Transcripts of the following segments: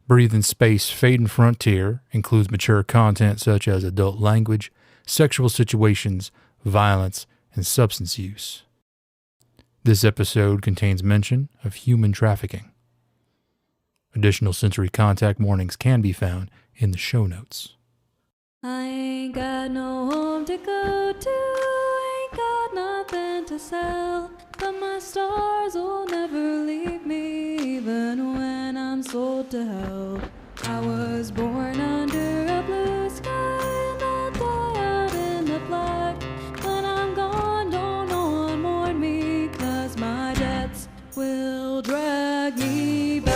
Breathing Space Fading Frontier includes mature content such as adult language, sexual situations, violence, and substance use. This episode contains mention of human trafficking. Additional sensory contact warnings can be found in the show notes. I ain't got no home to go to, ain't got nothing to sell, but my stars will never leave me, even when I'm sold to hell. I was born under a blue sky, and I'll die out in the black. When I'm gone, don't no one mourn me, 'cause my debts will drag me back.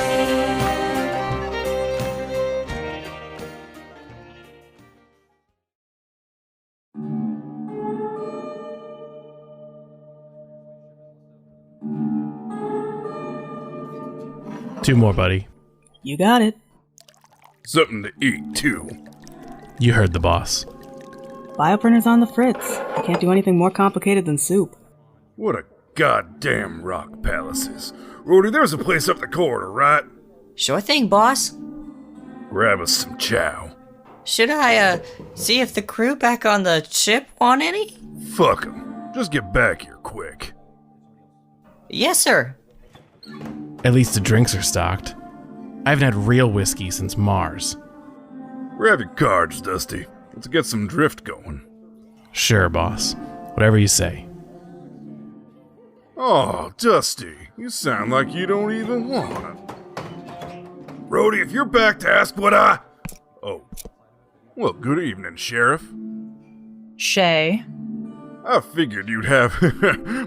Two more, buddy. You got it. Something to eat, too. You heard the boss. Bioprinter's on the fritz. You can't do anything more complicated than soup. What a goddamn rock palaces. Rhodey, there's a place up the corridor, right? Sure thing, boss. Grab us some chow. Should I, see if the crew back on the ship want any? Fuck 'em. Just get back here quick. Yes, sir. At least the drinks are stocked. I haven't had real whiskey since Mars. Grab your cards, Dusty. Let's get some drift going. Sure, boss. Whatever you say. Oh, Dusty, you sound like you don't even want it. Rhodey, if you're back to ask what I... Oh. Well, good evening, Sheriff. Shay. I figured you'd have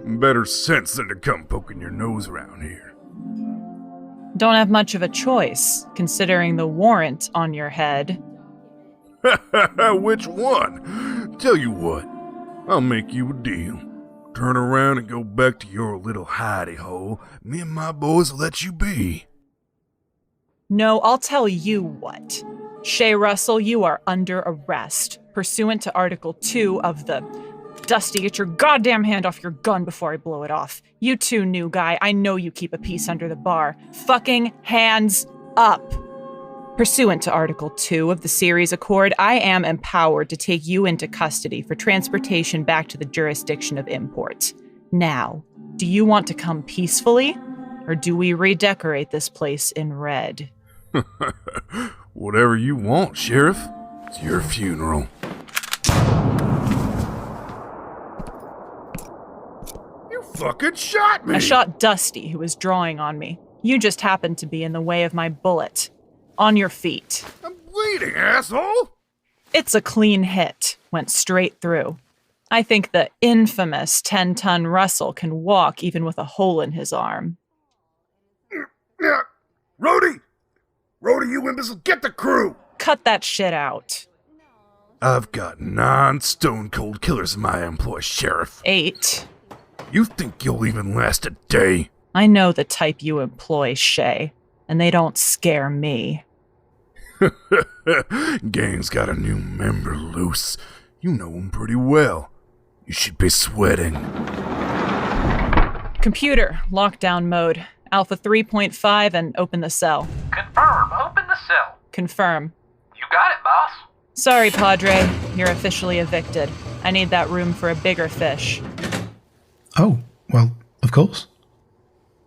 better sense than to come poking your nose around here. Don't have much of a choice, considering the warrant on your head. Which one? Tell you what, I'll make you a deal. Turn around and go back to your little hidey hole. Me and my boys will let you be. No, I'll tell you what. Shay Russell, you are under arrest, pursuant to Article 2 of the... Dusty, get your goddamn hand off your gun before I blow it off. You too, new guy. I know you keep a piece under the bar. Fucking hands up. Pursuant to Article 2 of the Ceres Accord, I am empowered to take you into custody for transportation back to the jurisdiction of import. Now, do you want to come peacefully, or do we redecorate this place in red? Whatever you want, Sheriff. It's your funeral. You fucking shot me! I shot Dusty, who was drawing on me. You just happened to be in the way of my bullet. On your feet. I'm bleeding, asshole! It's a clean hit. Went straight through. I think the infamous 10-ton Russel can walk even with a hole in his arm. Rhodey! Rhodey, you imbecile, get the crew! Cut that shit out. I've got 9 stone-cold killers in my employ, Sheriff. 8. You think you'll even last a day? I know the type you employ, Shay, and they don't scare me. Gang's got a new member, Luce. You know him pretty well. You should be sweating. Computer, lockdown mode. Alpha 3.5 and open the cell. Confirm. Open the cell. Confirm. You got it, boss. Sorry, Padre. You're officially evicted. I need that room for a bigger fish. Oh, well, of course.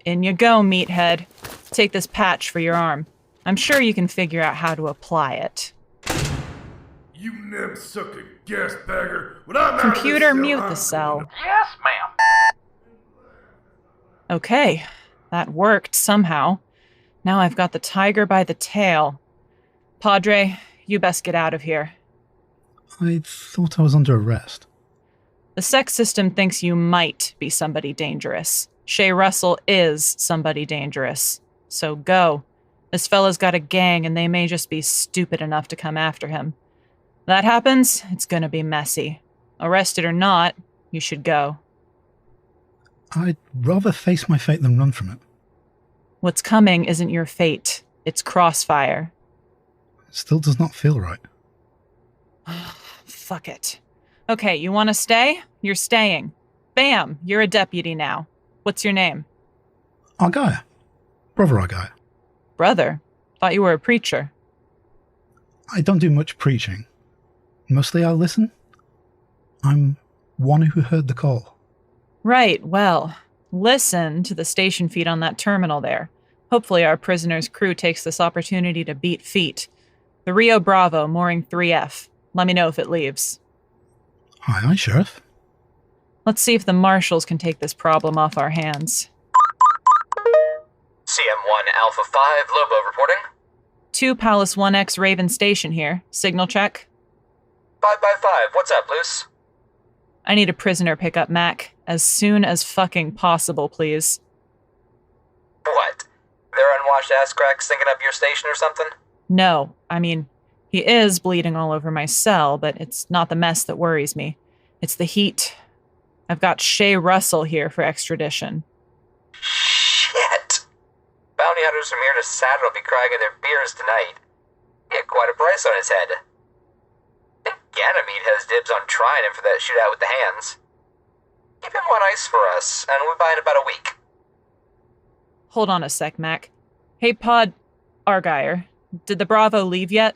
In you go, meathead. Take this patch for your arm. I'm sure you can figure out how to apply it. You nip-sucking gas-bagger. When I'm Computer, out of this mute cell, the cell. Yes, ma'am. Okay, that worked somehow. Now I've got the tiger by the tail. Padre, you best get out of here. I thought I was under arrest. The sex system thinks you might be somebody dangerous. Shay Russell is somebody dangerous. So go. This fella's got a gang and they may just be stupid enough to come after him. That happens, it's gonna be messy. Arrested or not, you should go. I'd rather face my fate than run from it. What's coming isn't your fate. It's crossfire. It still does not feel right. Fuck it. Okay, you want to stay? You're staying. Bam! You're a deputy now. What's your name? Argyre. Brother Argyre. Brother? Thought you were a preacher. I don't do much preaching. Mostly I listen. I'm one who heard the call. Right, well, listen to the station feed on that terminal there. Hopefully our prisoner's crew takes this opportunity to beat feet. The Rio Bravo, mooring 3F. Let me know if it leaves. Aye, Sheriff. Let's see if the marshals can take this problem off our hands. CM1 Alpha 5, Lobo reporting. 2 Palace 1X Raven Station here. Signal check. 5 by 5, what's up, Luce? I need a prisoner pickup, Mac. As soon as fucking possible, please. What? Their unwashed ass cracks thinking up your station or something? No, I mean, he is bleeding all over my cell, but it's not the mess that worries me. It's the heat. I've got Shay Russell here for extradition. Shit! Bounty hunters from here to Saturn will be crying in their beers tonight. He had quite a price on his head. I think Ganymede has dibs on trying him for that shootout with the hands. Keep him on ice for us, and we'll buy in about a week. Hold on a sec, Mac. Hey, Argyre, did the Bravo leave yet?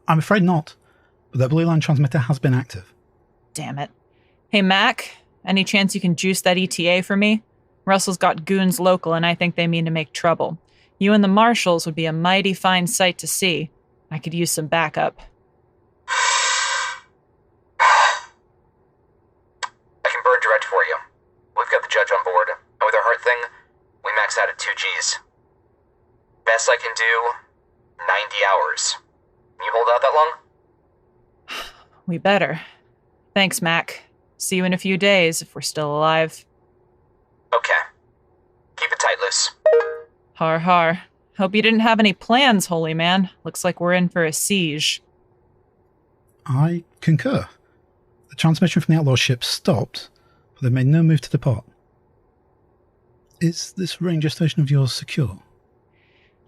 I'm afraid not, but that blue line transmitter has been active. Damn it. Hey, Mac, any chance you can juice that ETA for me? Russell's got goons local, and I think they mean to make trouble. You and the marshals would be a mighty fine sight to see. I could use some backup. I can burn direct for you. We've got the judge on board, and with our heart thing, we max out at 2 Gs. Best I can do, 90 hours. You hold out that long? We better. Thanks, Mac. See you in a few days, if we're still alive. Okay. Keep it tight, Luce. Har har. Hope you didn't have any plans, holy man. Looks like we're in for a siege. I concur. The transmission from the outlaw ship stopped, but they've made no move to depart. Is this ranger station of yours secure?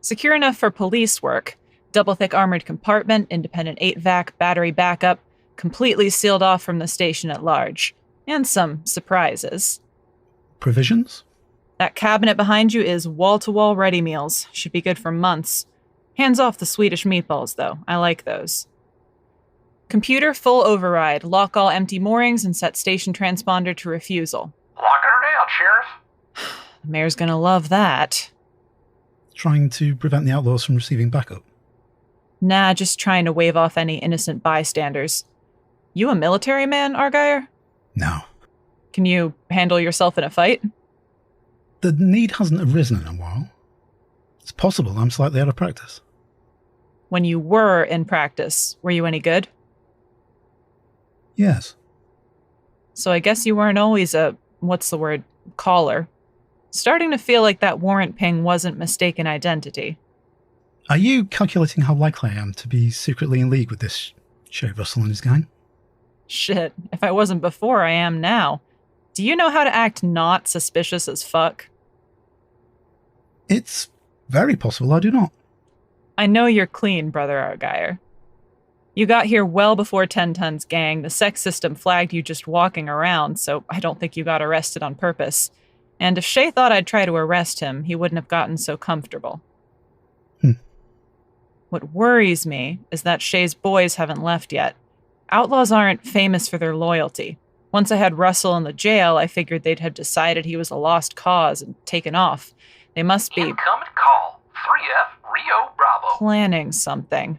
Secure enough for police work. Double-thick armored compartment, independent 8-vac, battery backup, completely sealed off from the station at large. And some surprises. Provisions? That cabinet behind you is wall-to-wall ready meals. Should be good for months. Hands off the Swedish meatballs, though. I like those. Computer full override. Lock all empty moorings and set station transponder to refusal. Locking her down, Sheriff. The mayor's gonna love that. Trying to prevent the outlaws from receiving backup? Nah, just trying to wave off any innocent bystanders. You a military man, Argyre? No. Can you handle yourself in a fight? The need hasn't arisen in a while. It's possible I'm slightly out of practice. When you were in practice, were you any good? Yes. So I guess you weren't always a, caller. Starting to feel like that warrant ping wasn't mistaken identity. Are you calculating how likely I am to be secretly in league with this Shay Russell and his gang? Shit, if I wasn't before, I am now. Do you know how to act not suspicious as fuck? It's very possible I do not. I know you're clean, Brother Argyre. You got here well before 10 Ton's gang. The sex system flagged you just walking around, so I don't think you got arrested on purpose. And if Shay thought I'd try to arrest him, he wouldn't have gotten so comfortable. What worries me is that Shay's boys haven't left yet. Outlaws aren't famous for their loyalty. Once I had Russell in the jail, I figured they'd have decided he was a lost cause and taken off. They must be Incoming call. 3F Rio Bravo. planning something.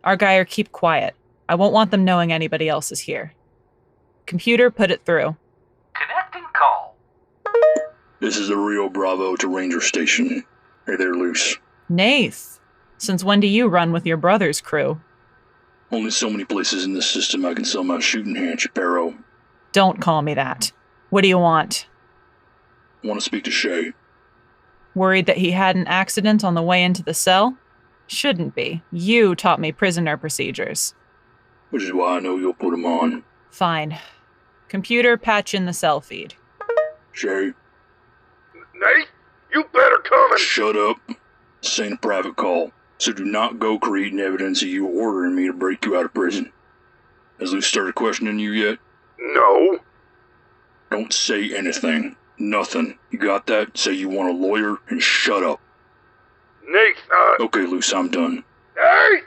Argyre, keep quiet. I won't want them knowing anybody else is here. Computer, put it through. Connecting call. This is the Rio Bravo to Ranger Station. Hey there, Luce. Nathe, since when do you run with your brother's crew? Only so many places in this system I can sell my shooting hand, Chaparro. Don't call me that. What do you want? I want to speak to Shay. Worried that he had an accident on the way into the cell? Shouldn't be. You taught me prisoner procedures. Which is why I know you'll put him on. Fine. Computer, patch in the cell feed. Shay? Nate, you better come and... Shut up. This ain't a private call, so do not go creating evidence of you ordering me to break you out of prison. Has Luce started questioning you yet? No. Don't say anything. Nothing. You got that? Say you want a lawyer and shut up. Nathe, Okay, Luce, I'm done. Hey!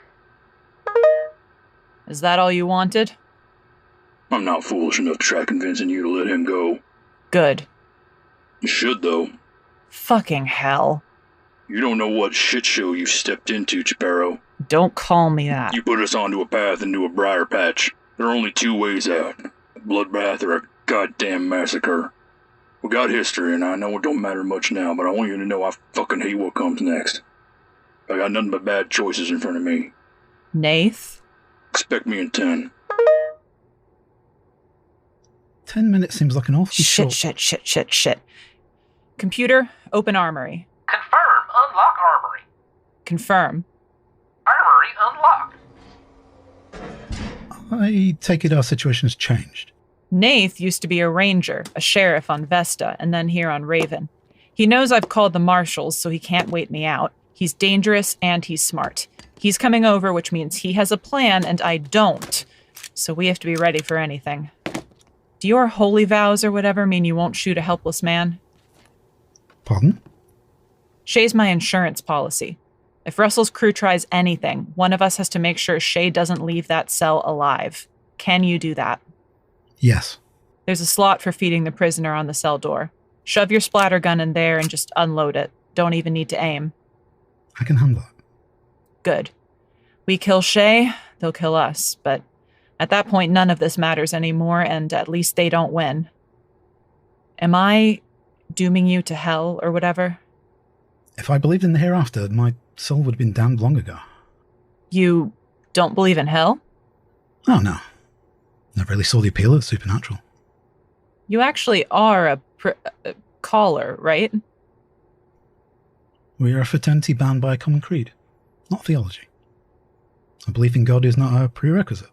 Is that all you wanted? I'm not foolish enough to try convincing you to let him go. Good. You should, though. Fucking hell. You don't know what shit show you stepped into, Chaparro. Don't call me that. You put us onto a path into a briar patch. There are only two ways out. A bloodbath or a goddamn massacre. We got history, and I know it don't matter much now, but I want you to know I fucking hate what comes next. I got nothing but bad choices in front of me. Nathe? Expect me in 10. 10 minutes seems like an awfully short... Shit. Computer, open armory. Confirm, unlock armory. Confirm. Armory unlocked. I take it our situation has changed. Nathe used to be a ranger, a sheriff on Vesta, and then here on Raven. He knows I've called the marshals, so he can't wait me out. He's dangerous and he's smart. He's coming over, which means he has a plan and I don't. So we have to be ready for anything. Do your holy vows or whatever mean you won't shoot a helpless man? Pardon? Shay's my insurance policy. If Russell's crew tries anything, one of us has to make sure Shay doesn't leave that cell alive. Can you do that? Yes. There's a slot for feeding the prisoner on the cell door. Shove your splatter gun in there and just unload it. Don't even need to aim. I can handle that. Good. We kill Shay, they'll kill us, but at that point none of this matters anymore, and at least they don't win. Am I dooming you to hell or whatever? If I believed in the hereafter, my soul would have been damned long ago. You don't believe in hell? Oh, no. Never really saw the appeal of the supernatural. You actually are a caller, right? We are a fraternity bound by a common creed, not theology. A belief in God is not a prerequisite.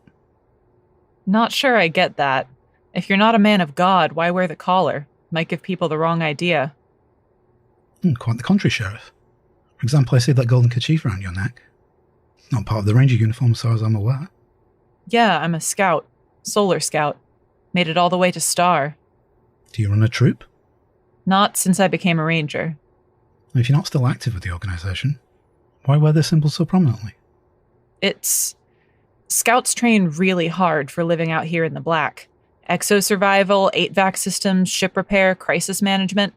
Not sure I get that. If you're not a man of God, why wear the collar? Might give people the wrong idea. Quite the contrary, Sheriff. For example, I see that golden kerchief around your neck. Not part of the ranger uniform, so as I'm aware. Yeah, I'm a scout. Solar scout. Made it all the way to Star. Do you run a troop? Not since I became a ranger. If you're not still active with the organization, why wear this symbol so prominently? Scouts train really hard for living out here in the black. Exo survival, 8-vac systems, ship repair, crisis management.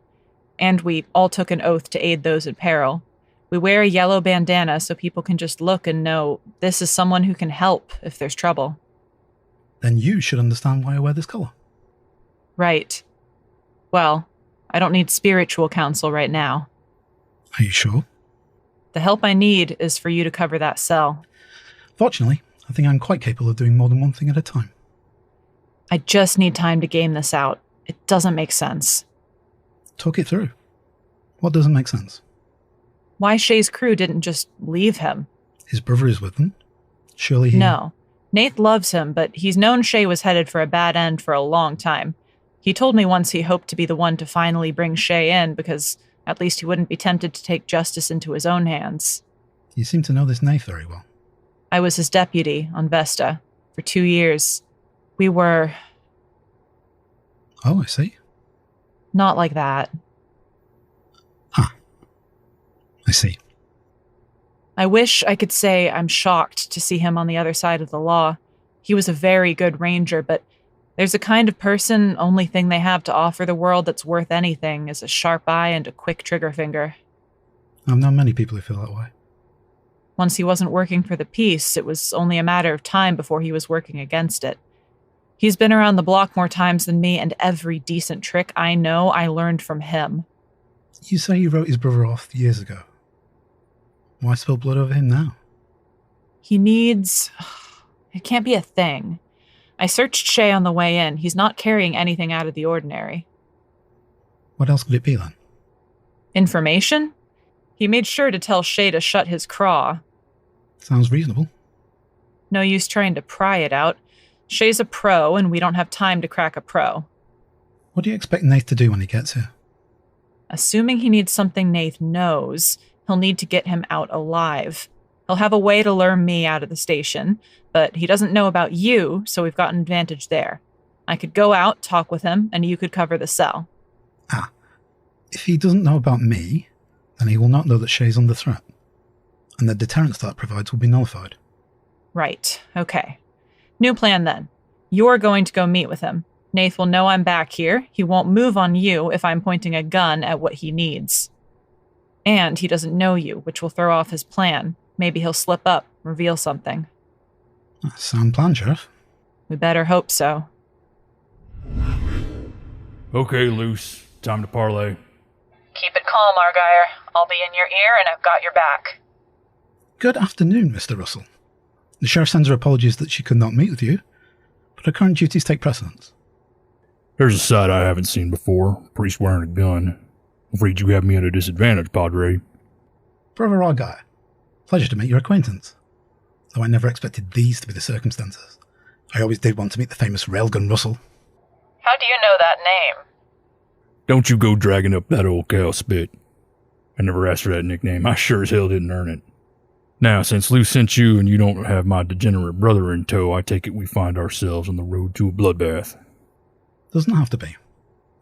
And we all took an oath to aid those in peril. We wear a yellow bandana so people can just look and know this is someone who can help if there's trouble. Then you should understand why I wear this color. Right. Well, I don't need spiritual counsel right now. Are you sure? The help I need is for you to cover that cell. Fortunately, I think I'm quite capable of doing more than one thing at a time. I just need time to game this out. It doesn't make sense. Talk it through. What doesn't make sense? Why Shay's crew didn't just leave him? His brother is with them. Surely he... No. Nathe loves him, but he's known Shay was headed for a bad end for a long time. He told me once he hoped to be the one to finally bring Shay in because at least he wouldn't be tempted to take justice into his own hands. You seem to know this Nathe very well. I was his deputy on Vesta for 2 years. We were... Oh, I see. Not like that. Huh. I see. I wish I could say I'm shocked to see him on the other side of the law. He was a very good ranger, but there's a kind of person, only thing they have to offer the world that's worth anything is a sharp eye and a quick trigger finger. I've known many people who feel that way. Once he wasn't working for the peace, it was only a matter of time before he was working against it. He's been around the block more times than me, and every decent trick I know I learned from him. You say he wrote his brother off years ago. Why spill blood over him now? He needs... It can't be a thing. I searched Shay on the way in. He's not carrying anything out of the ordinary. What else could it be then? Information? He made sure to tell Shay to shut his craw. Sounds reasonable. No use trying to pry it out. Shay's a pro, and we don't have time to crack a pro. What do you expect Nathe to do when he gets here? Assuming he needs something Nathe knows, he'll need to get him out alive. He'll have a way to lure me out of the station, but he doesn't know about you, so we've got an advantage there. I could go out, talk with him, and you could cover the cell. If he doesn't know about me, then he will not know that Shay's under threat. and the deterrence that provides will be nullified. Right. Okay. New plan then. You're going to go meet with him. Nathe will know I'm back here. He won't move on you if I'm pointing a gun at what he needs. And he doesn't know you, which will throw off his plan. Maybe he'll slip up, reveal something. Sound plan, Sheriff. We better hope so. Okay, Luce. Time to parlay. Keep it calm, Argyre. I'll be in your ear and I've got your back. Good afternoon, Mr. Russell. The Sheriff sends her apologies that she could not meet with you, but her current duties take precedence. There's a sight I haven't seen before. Priest wearing a gun. Afraid you have me at a disadvantage, Padre. Brother Argyre, pleasure to make your acquaintance. Though I never expected these to be the circumstances. I always did want to meet the famous railgun Russell. How do you know that name? Don't you go dragging up that old cow spit. I never asked for that nickname. I sure as hell didn't earn it. Now, since Luce sent you and you don't have my degenerate brother in tow, I take it we find ourselves on the road to a bloodbath. Doesn't have to be.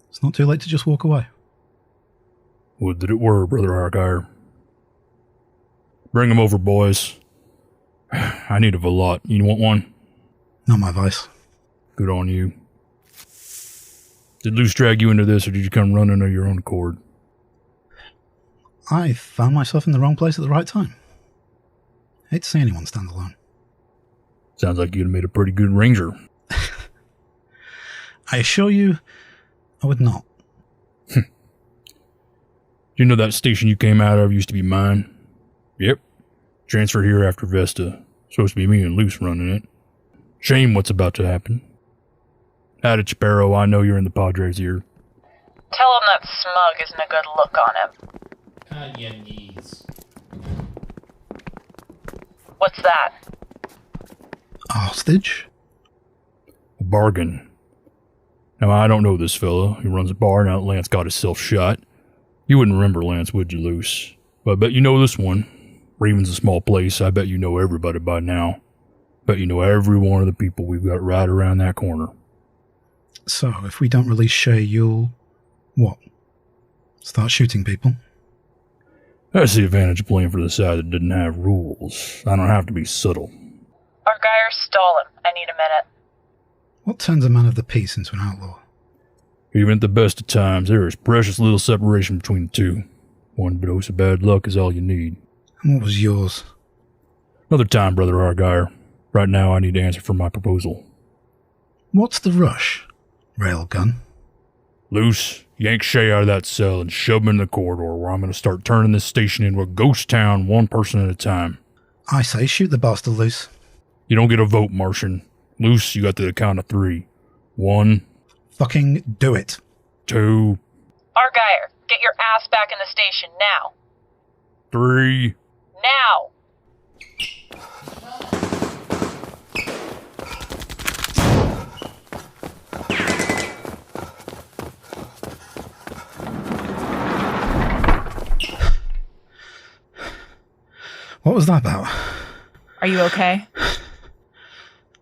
It's not too late to just walk away. Would that it were, Brother Argyre. Bring him over, boys. I need a veloute. You want one? Not my vice. Good on you. Did Luce drag you into this, or did you come running of your own accord? I found myself in the wrong place at the right time. Hate to see anyone stand alone. Sounds like you'd have made a pretty good ranger. I assure you, I would not. You know that station you came out of used to be mine? Yep. Transferred here after Vesta. Supposed to be me and Luce running it. Shame what's about to happen. Howdy, Sparrow. I know you're in the Padre's ear. Tell him that smug isn't a good look on him. Your knees. What's that? A hostage? A bargain. Now, I don't know this fella. He runs a bar now that Lance got himself shot. You wouldn't remember Lance, would you, Luce? But I bet you know this one. Raven's a small place. I bet you know everybody by now. Bet you know every one of the people we've got right around that corner. So, if we don't release Shay, you'll... what? Start shooting people? That's the advantage of playing for the side that didn't have rules. I don't have to be subtle. Argyre stole him. I need a minute. What turns a man of the peace into an outlaw? Even at the best of times, there is precious little separation between the two. One dose of bad luck is all you need. And what was yours? Another time, Brother Argyre. Right now, I need to answer for my proposal. What's the rush, railgun? Luce, yank Shay out of that cell and shove him in the corridor where I'm going to start turning this station into a ghost town one person at a time. I say shoot the bastard, Luce. You don't get a vote, Martian. Luce, you got to the count of 3. 1. Fucking do it. 2. Argyre, get your ass back in the station now. 3. Now! What was that about? Are you okay?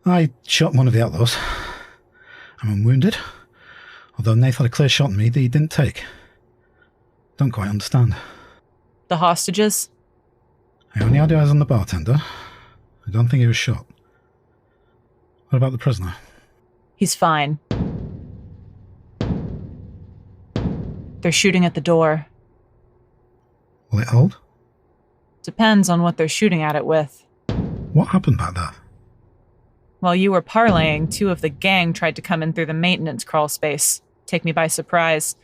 I shot one of the outlaws. I'm unwounded, although Nathe had a clear shot on me that he didn't take. Don't quite understand. The hostages? I only had eyes on the bartender. I don't think he was shot. What about the prisoner? He's fine. They're shooting at the door. Will it hold? Depends on what they're shooting at it with. What happened back there? While you were parlaying, 2 of the gang tried to come in through the maintenance crawl space. Take me by surprise.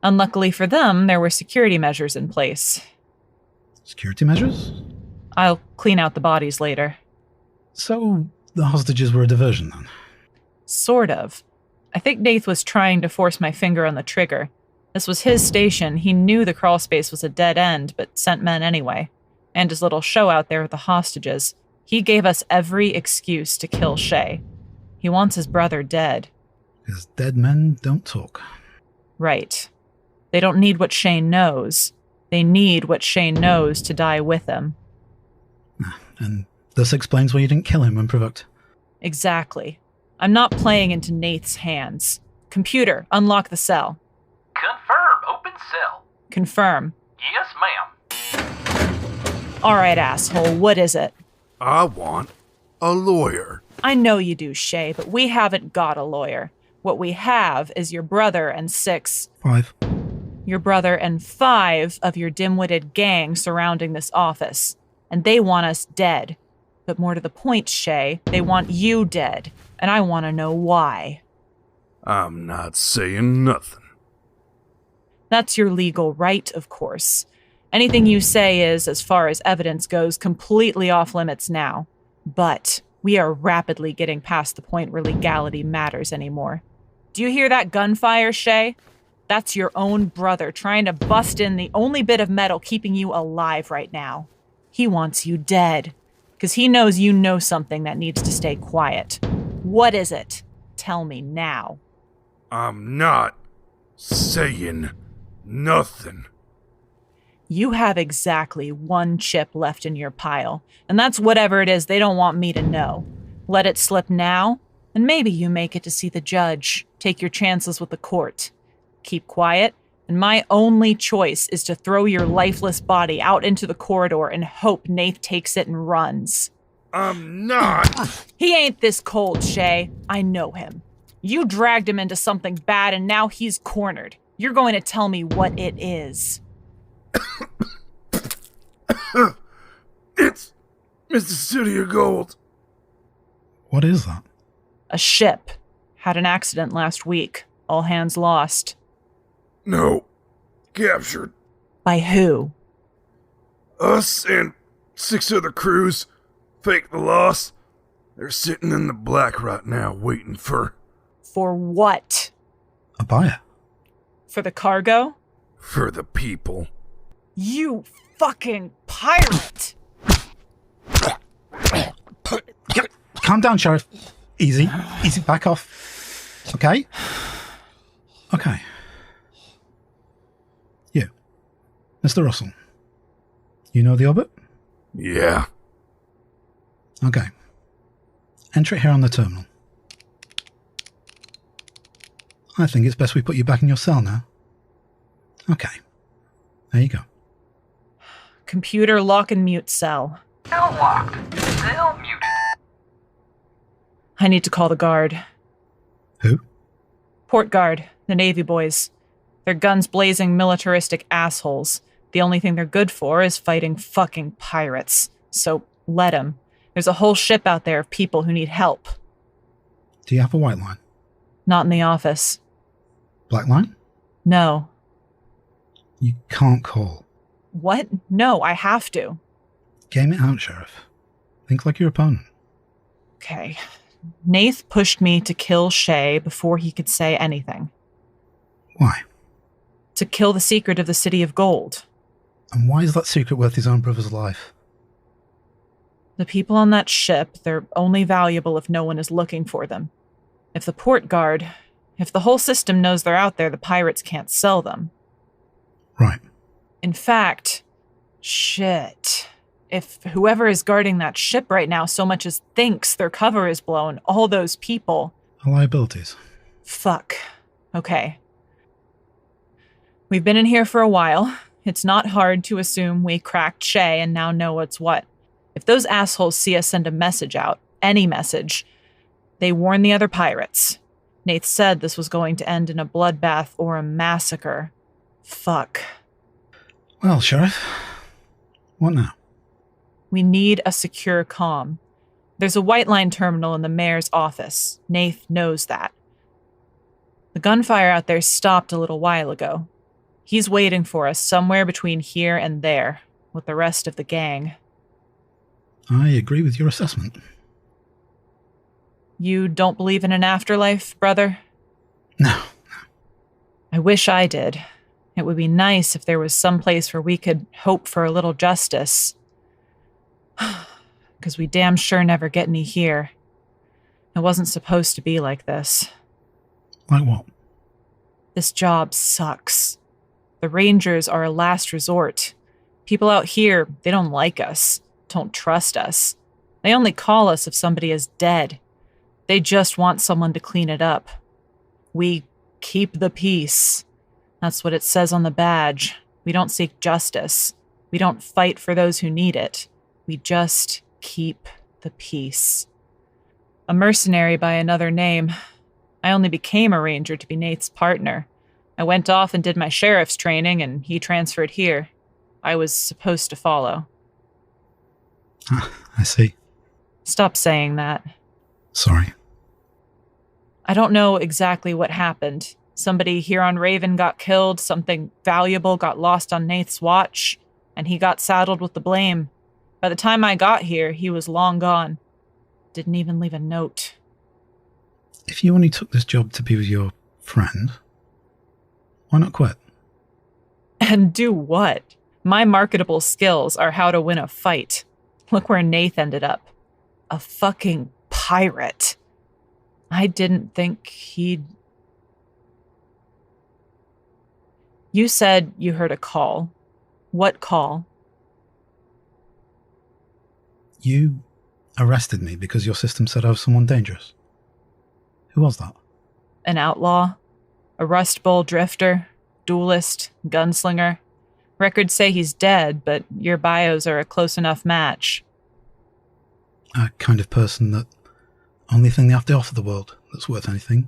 Unluckily for them, there were security measures in place. Security measures? I'll clean out the bodies later. So, the hostages were a diversion then? Sort of. I think Nathe was trying to force my finger on the trigger. This was his station. He knew the crawl space was a dead end, but sent men anyway. And his little show out there with the hostages. He gave us every excuse to kill Shay. He wants his brother dead. Because dead men don't talk. Right. They don't need what Shay knows. They need what Shay knows to die with him. And this explains why you didn't kill him when provoked. Exactly. I'm not playing into Nate's hands. Computer, unlock the cell. Confirm open cell. Confirm. Yes, ma'am. All right, asshole, what is it? I want a lawyer. I know you do, Shay, but we haven't got a lawyer. What we have is your brother and 5. Your brother and 5 of your dim-witted gang surrounding this office. And they want us dead. But more to the point, Shay, they want you dead. And I want to know why. I'm not saying nothing. That's your legal right, of course. Anything you say is, as far as evidence goes, completely off limits now. But we are rapidly getting past the point where legality matters anymore. Do you hear that gunfire, Shay? That's your own brother trying to bust in the only bit of metal keeping you alive right now. He wants you dead, because he knows you know something that needs to stay quiet. What is it? Tell me now. I'm not saying nothing. You have exactly 1 chip left in your pile, and that's whatever it is they don't want me to know. Let it slip now, and maybe you make it to see the judge. Take your chances with the court. Keep quiet, and my only choice is to throw your lifeless body out into the corridor and hope Nathe takes it and runs. I'm not. He ain't this cold, Shay. I know him. You dragged him into something bad, and now he's cornered. You're going to tell me what it is. It's Mr. City of Gold. What is that? A ship. Had an accident last week. All hands lost. No. Captured. By who? Us and 6 other crews. Faked the loss. They're sitting in the black right now waiting for... For what? A buyer. For the cargo? For the people. You fucking pirate! Calm down, Sheriff. Easy. Easy, back off. Okay? Okay. You. Mr. Russell. You know the orbit? Yeah. Okay. Enter it here on the terminal. I think it's best we put you back in your cell now. Okay. There you go. Computer lock and mute cell. Cell locked. Cell muted. I need to call the guard. Who? Port guard, the Navy boys. They're guns blazing militaristic assholes. The only thing they're good for is fighting fucking pirates. So let 'em. There's a whole ship out there of people who need help. Do you have a white line? Not in the office. Black line? No. You can't call. What? No, I have to. Game it out, Sheriff. Think like your opponent. Okay. Nathe pushed me to kill Shay before he could say anything. Why? To kill the secret of the City of Gold. And why is that secret worth his own brother's life? The people on that ship, they're only valuable if no one is looking for them. If the port guard, if the whole system knows they're out there, the pirates can't sell them. Right. In fact, shit. If whoever is guarding that ship right now so much as thinks their cover is blown, all those people... Liabilities. Fuck. Okay. We've been in here for a while. It's not hard to assume we cracked Shay and now know what's what. If those assholes see us send a message out, any message, they warn the other pirates. Nathe said this was going to end in a bloodbath or a massacre. Fuck. Well, Sheriff, what now? We need a secure comm. There's a white line terminal in the mayor's office. Nathe knows that. The gunfire out there stopped a little while ago. He's waiting for us somewhere between here and there, with the rest of the gang. I agree with your assessment. You don't believe in an afterlife, brother? No. I wish I did. It would be nice if there was some place where we could hope for a little justice. Because we damn sure never get any here. It wasn't supposed to be like this. Like what? This job sucks. The Rangers are a last resort. People out here, they don't like us, don't trust us. They only call us if somebody is dead. They just want someone to clean it up. We keep the peace. That's what it says on the badge. We don't seek justice. We don't fight for those who need it. We just keep the peace. A mercenary by another name. I only became a ranger to be Nate's partner. I went off and did my sheriff's training, and he transferred here. I was supposed to follow. I see. Stop saying that. Sorry. I don't know exactly what happened. Somebody here on Raven got killed, something valuable got lost on Nate's watch, and he got saddled with the blame. By the time I got here, he was long gone. Didn't even leave a note. If you only took this job to be with your friend, why not quit? And do what? My marketable skills are how to win a fight. Look where Nathe ended up. A fucking pirate. I didn't think he'd... You said you heard a call. What call? You arrested me because your system said I was someone dangerous. Who was that? An outlaw? A Rust Bowl drifter? Duelist? Gunslinger? Records say he's dead, but your bios are a close enough match. A kind of person that only thing they have to offer the world that's worth anything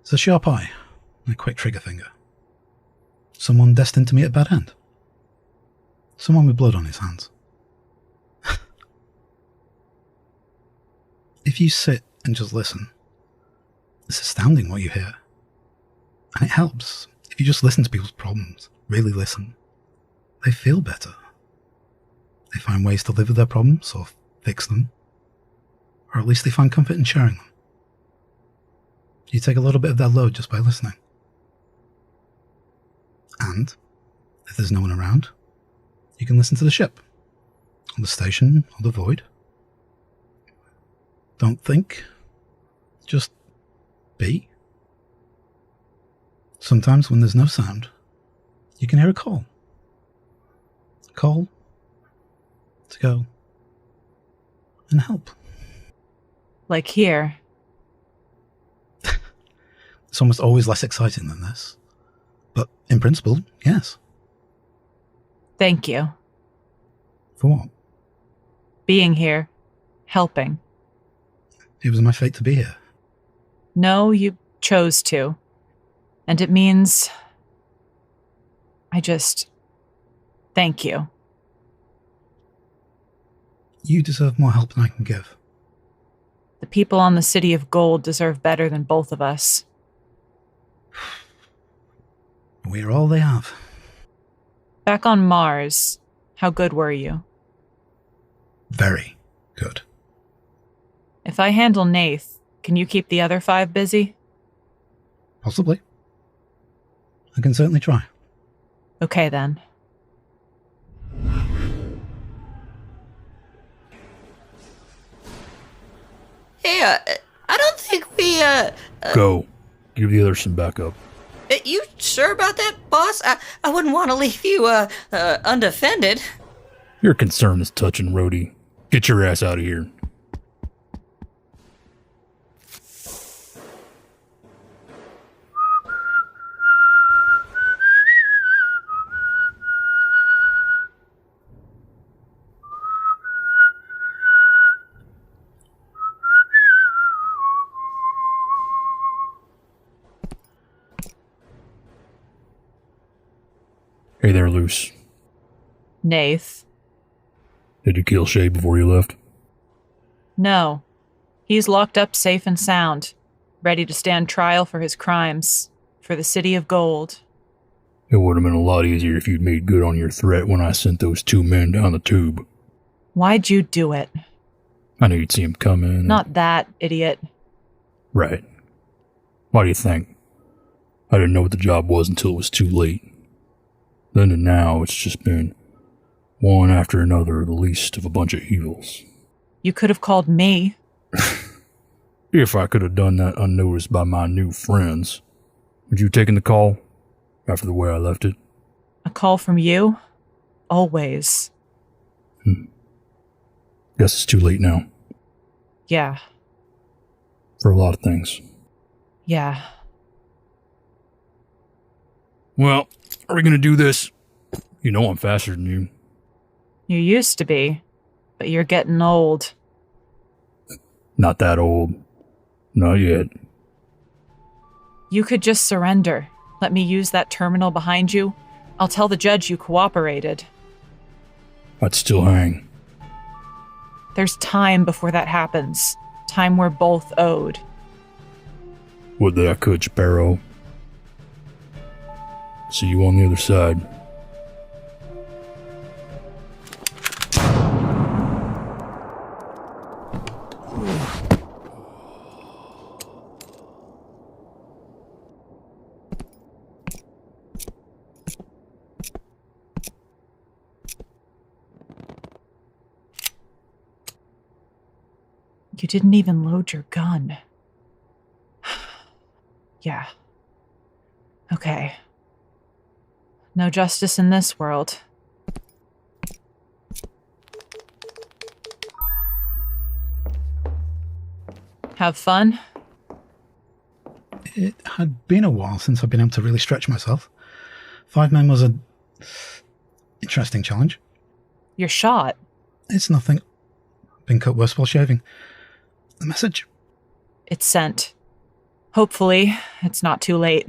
is a sharp eye and a quick trigger finger. Someone destined to meet a bad end. Someone with blood on his hands. If you sit and just listen, it's astounding what you hear. And it helps. If you just listen to people's problems, really listen, they feel better. They find ways to live with their problems or fix them. Or at least they find comfort in sharing them. You take a little bit of their load just by listening. And, if there's no one around, you can listen to the ship, or the station, or the void. Don't think. Just be. Sometimes when there's no sound, you can hear a call. A call to go and help. Like here. It's almost always less exciting than this. But in principle, yes. Thank you. For what? Being here. Helping. It was my fate to be here. No, you chose to. And it means... Thank you. You deserve more help than I can give. The people on the City of Gold deserve better than both of us. We're all they have. Back on Mars, how good were you? Very good. If I handle Nathe, can you keep the other 5 busy? Possibly. I can certainly try. Okay, then. Hey, I don't think we, Go. Give the others some backup. You sure about that, boss? I wouldn't want to leave you, undefended. Your concern is touching Rhodey. Get your ass out of here. Hey there, Luce. Nathe. Did you kill Shay before you left? No. He's locked up safe and sound, ready to stand trial for his crimes, for the City of Gold. It would have been a lot easier if you'd made good on your threat when I sent those 2 men down the tube. Why'd you do it? I knew you'd see him coming. Not that, idiot. Right. Why do you think? I didn't know what the job was until it was too late. Then to now, it's just been one after another, the least of a bunch of evils. You could have called me. If I could have done that unnoticed by my new friends. Would you have taken the call after the way I left it? A call from you? Always. Guess it's too late now. Yeah. For a lot of things. Yeah. Well, are we gonna do this? You know I'm faster than you. You used to be, but you're getting old. Not that old. Not yet. You could just surrender. Let me use that terminal behind you. I'll tell the judge you cooperated. I'd still hang. There's time before that happens. Time we're both owed. Would that I could, Sparrow. See you on the other side. You didn't even load your gun. Yeah. Okay. No justice in this world. Have fun? It had been a while since I've been able to really stretch myself. 5 men was a interesting challenge. You're shot. It's nothing. Been cut worse while shaving. The message? It's sent. Hopefully, it's not too late.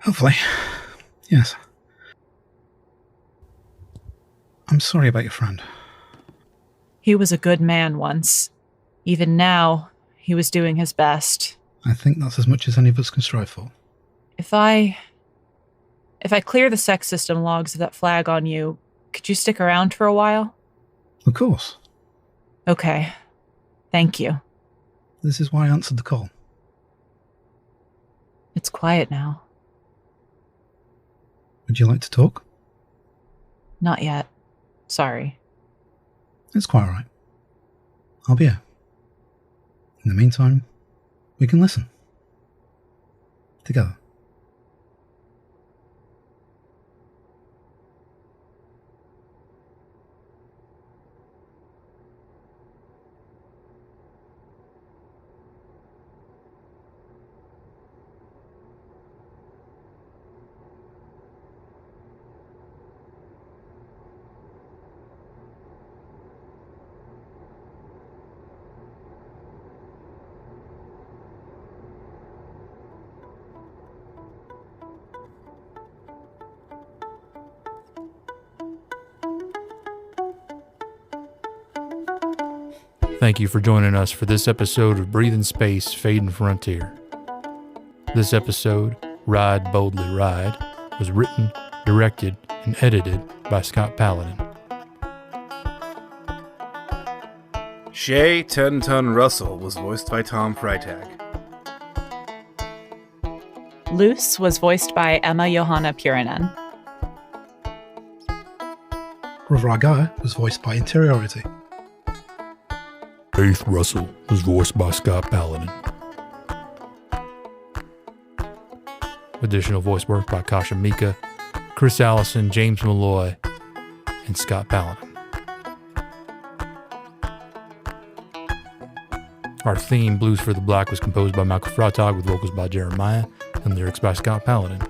Hopefully. Yes. I'm sorry about your friend. He was a good man once. Even now, he was doing his best. I think that's as much as any of us can strive for. If I clear the sex system logs of that flag on you, could you stick around for a while? Of course. Okay. Thank you. This is why I answered the call. It's quiet now. Would you like to talk? Not yet. Sorry. It's quite alright. I'll be here. In the meantime, we can listen. Together. Thank you for joining us for this episode of Breathing Space, Fading Frontier. This episode, Ride Boldly Ride, was written, directed, and edited by Scott Paladin. Shay 10-Ton Russell was voiced by Thom Freitag. Luce was voiced by Emma Johanna Puranen. Brother Argyre was voiced by Interiority. Nathe Russell was voiced by Scott Paladin. Additional voice work by Kasha Mika, Chris Allison, James Malloy, and Scott Paladin. Our theme, Blues for the Black, was composed by Michael Freitag with vocals by Jeremiah and lyrics by Scott Paladin.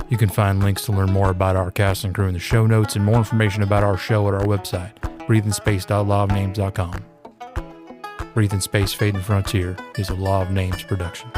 You can find links to learn more about our cast and crew in the show notes and more information about our show at our website, breathingspace.lawofnames.com. Breathing Space, Fading Frontier is a Law of Names production.